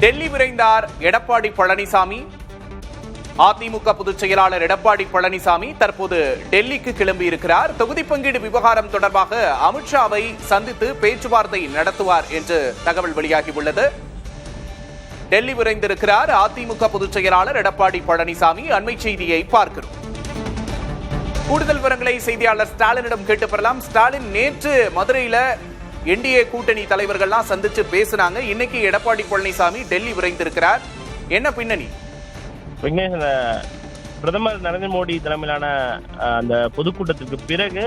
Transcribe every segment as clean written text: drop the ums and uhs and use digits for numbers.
டெல்லி விரைந்தார் எடப்பாடி பழனிசாமி. அதிமுக பொதுச் செயலாளர் எடப்பாடி பழனிசாமி தற்போது டெல்லிக்கு கிளம்பியிருக்கிறார். தொகுதி பங்கீடு விவகாரம் தொடர்பாக அமித்ஷாவை சந்தித்து பேச்சுவார்த்தை நடத்துவார் என்று தகவல் வெளியாகியுள்ளது. டெல்லி விரைந்திருக்கிறார் அதிமுக பொதுச் செயலாளர் எடப்பாடி பழனிசாமி. அண்மை செய்தியை பார்க்கிறோம். கூடுதல் விவரங்களை செய்தியாளர் ஸ்டாலினிடம் கேட்டு பெறலாம். ஸ்டாலின், நேற்று மதுரையில என்டிஏ கூட்டணி தலைவர்கள்லாம் சந்திச்சு பேசினாங்க. இன்னைக்கு எடப்பாடி பழனிசாமி டெல்லி விரைந்திருக்கிறார். என்ன பின்னணி? பிரதமர் நரேந்திர மோடி தலைமையிலான அந்த பொதுக்கூட்டத்திற்கு பிறகு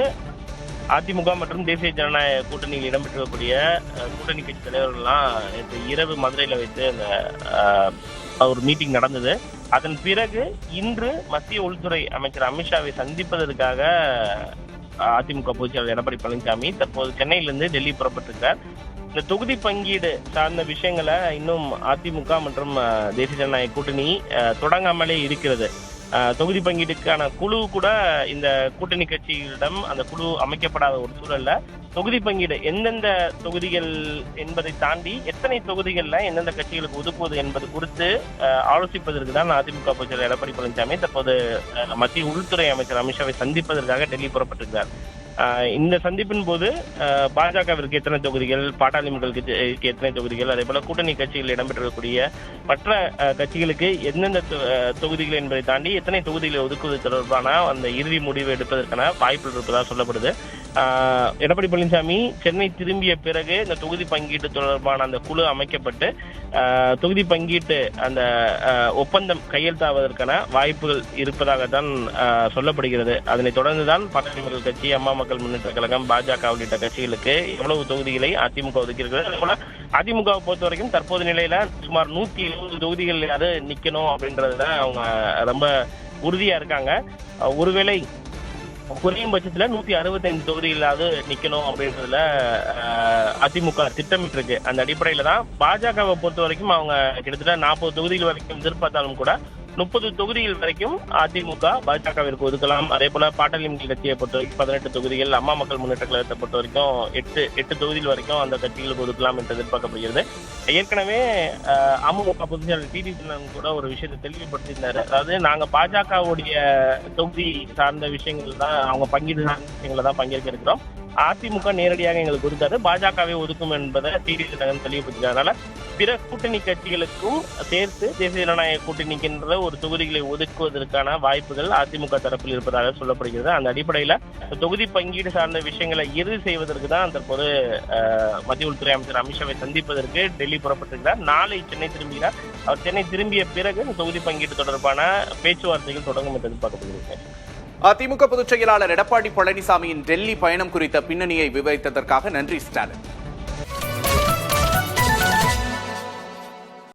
அதிமுக மற்றும் தேசிய ஜனநாயக கூட்டணியில் இடம்பெற்றக்கூடிய கூட்டணி கட்சி தலைவர்கள்லாம் நேற்று இரவு மதுரையில் வைத்து அந்த ஒரு மீட்டிங் நடந்தது. அதன் பிறகு இன்று மத்திய உள்துறை அமைச்சர் அமித்ஷாவை சந்திப்பதற்காக அதிமுக பொதுச் செயலாளர் எடப்பாடி பழனிசாமி தற்போது சென்னையிலிருந்து டெல்லி புறப்பட்டிருக்கிறார். இந்த தொகுதி பங்கீடு சார்ந்த விஷயங்களை இன்னும் அதிமுக மற்றும் தேசிய ஜனநாயக கூட்டணி தொடங்காமலே இருக்கிறது. தொகுதி பங்கீடுக்கான குழு கூட இந்த கூட்டணி கட்சிகளிடம் அந்த குழு அமைக்கப்படாத ஒரு சூழல்ல தொகுதி பங்கீடு எந்தெந்த தொகுதிகள் என்பதை தாண்டி எத்தனை தொகுதிகள்ல எந்தெந்த கட்சிகளுக்கு ஒதுக்குவது என்பது குறித்து ஆலோசிப்பதற்கு தான் அதிமுக பொதுச் செயலாளர் எடப்பாடி பழனிசாமி தற்போது மத்திய உள்துறை அமைச்சர் அமித்ஷாவை சந்திப்பதற்காக டெல்லி புறப்பட்டிருக்கிறார். இந்த சந்திப்பின் போது பாஜகவிற்கு எத்தனை தொகுதிகள், பாட்டாளி மக்களுக்கு எத்தனை தொகுதிகள், அதே போல கூட்டணி கட்சிகள் இடம்பெற்றிருக்கக்கூடிய மற்ற கட்சிகளுக்கு எந்தெந்த தொகுதிகள் என்பதை தாண்டி எத்தனை தொகுதிகளை ஒதுக்குவது தொடர்பான அந்த இறுதி முடிவு எடுப்பதற்கான வாய்ப்புகள் இருப்பதாக சொல்லப்படுது. எடப்பாடி பழனிசாமி சென்னை திரும்பிய பிறகு இந்த தொகுதி பங்கீட்டு தொடர்பான அந்த குழு அமைக்கப்பட்டு தொகுதி பங்கீட்டு அந்த ஒப்பந்தம் கையெழுத்தாவதற்கான வாய்ப்புகள் இருப்பதாகத்தான் சொல்லப்படுகிறது. அதனைத் தொடர்ந்துதான் பாட்டாளி மக்கள் கட்சி, அம்மா மக்கள் முன்னேற்ற கழகம், பாஜக உள்ளிட்ட கட்சிகளுக்கு எவ்வளவு தொகுதிகளை அதிமுக ஒதுக்கியிருக்கிறது. அதே போல அதிமுகவை பொறுத்த வரைக்கும் தற்போது நிலையில சுமார் 170 தொகுதிகள் யாரு நிக்கணும் அப்படின்றதுல அவங்க ரொம்ப உறுதியா இருக்காங்க. ஒருவேளை குறையும் பட்சத்துல 165 தொகுதிகளாவது நிக்கணும் அப்படின்றதுல அதிமுக திட்டமிட்டு இருக்கு. அந்த அடிப்படையில தான் பாஜகவை பொறுத்த வரைக்கும் அவங்க கிட்டத்தட்ட 40 தொகுதிகள் வரைக்கும் எதிர்பார்த்தாலும் கூட 30 தொகுதிகள் வரைக்கும் அதிமுக பாஜகவிற்கு ஒதுக்கலாம். அதே போல பாட்டாளி மக்கள் கட்சியை பொறுத்த வரைக்கும் 18 தொகுதிகள், அம்மா மக்கள் முன்னேற்ற கழகத்தை பொறுத்த வரைக்கும் 8 தொகுதிகள் வரைக்கும் அந்த கட்சிகளுக்கு ஒதுக்கலாம் என்று எதிர்பார்க்கப்படுகிறது. ஏற்கனவே அமமுக பொதுச் செயலாளர் டிடி தினகரன் கூட ஒரு விஷயத்தை தெளிவுபடுத்தியிருந்தாரு. அதாவது நாங்க பாஜகவுடைய தொகுதி சார்ந்த விஷயங்கள் தான், அவங்க பங்கீடு சார்ந்த விஷயங்களை தான் பங்கேற்க இருக்கிறோம். அதிமுக நேரடியாக எங்களுக்கு கொடுத்தாரு, பாஜகவை ஒதுக்கும் என்பதை டிடி தினகரன் தெளிவுபடுத்தினால பிற கூட்டணி கட்சிகளுக்கும் சேர்த்து தேசிய ஜனநாயக கூட்டணிக்கின்ற ஒரு தொகுதிகளை ஒதுக்குவதற்கான வாய்ப்புகள் அதிமுக தரப்பில் இருப்பதாக சொல்லப்படுகிறது. அந்த அடிப்படையில தொகுதி பங்கீடு சார்ந்த விஷயங்களை இறுதி செய்வதற்கு தான் தற்போது மத்திய உள்துறை அமைச்சர் அமித்ஷாவை சந்திப்பதற்கு டெல்லி புறப்பட்டிருக்கிறார். நாளை சென்னை திரும்புகிறார். அவர் சென்னை திரும்பிய பிறகு தொகுதி பங்கீடு தொடர்பான பேச்சுவார்த்தைகள் தொடங்கும் என்று எதிர்பார்க்கப்படுகிறது. அதிமுக பொதுச் செயலாளர் எடப்பாடி பழனிசாமியின் டெல்லி பயணம் குறித்த பின்னணியை விவரித்ததற்காக நன்றி ஸ்டாலின்.